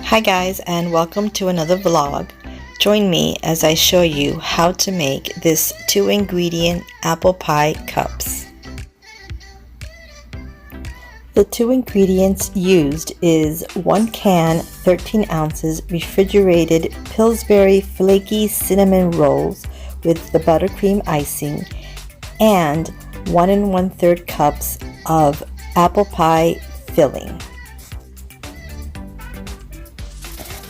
Hi guys, and welcome to another vlog. Join me as I show you how to make this 2-ingredient apple pie cups. The 2 ingredients used is 1 can 13 ounces refrigerated Pillsbury Flaky Cinnamon Rolls with the Butter Cream Icing and 1 1/3 cups of apple pie filling.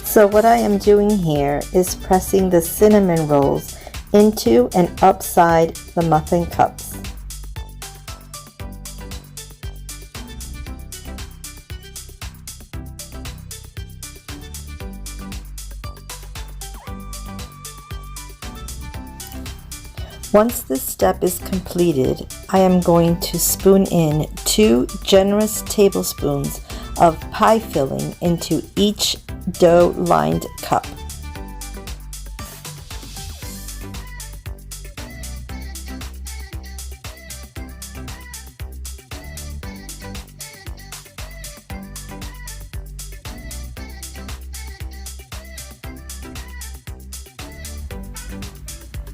So what I am doing here is pressing the cinnamon rolls into and upside the muffin cups. Once this step is completed, I am going to spoon in 2 generous tablespoons of pie filling into each dough-lined cup.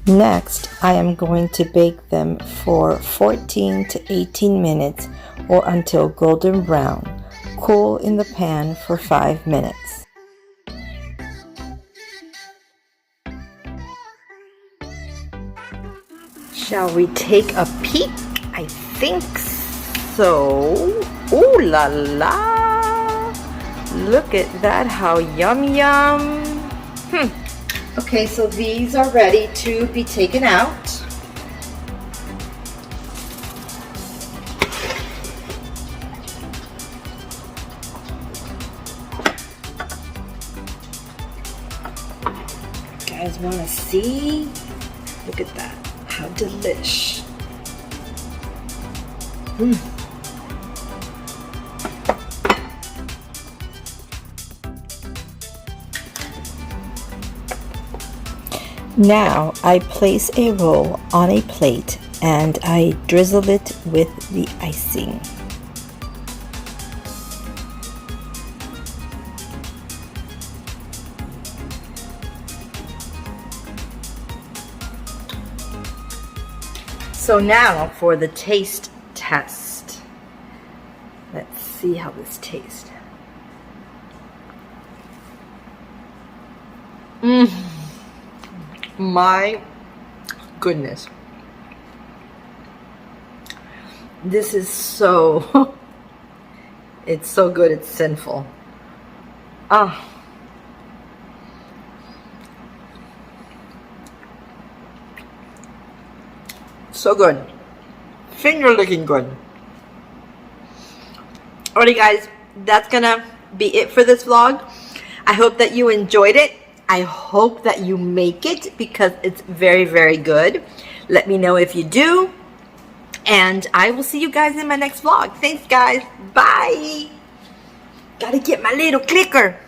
Next, I am going to bake them for 14 to 18 minutes or until golden brown. Cool in the pan for 5 minutes. Shall we take a peek? I think so. Ooh la la! Look at that, how yum. Okay, so these are ready to be taken out. You guys want to see? Look at that. How delish. Now I place a roll on a plate and I drizzle it with the icing. So now for the taste test. Let's see how this tastes. My goodness. This is so, it's so good, it's sinful. So good. Finger licking good. Alrighty guys, that's gonna be it for this vlog. I hope that you enjoyed it. I hope that you make it because it's very good. Let me know if you do. And I will see you guys in my next vlog. Thanks guys. Bye. Gotta get my little clicker.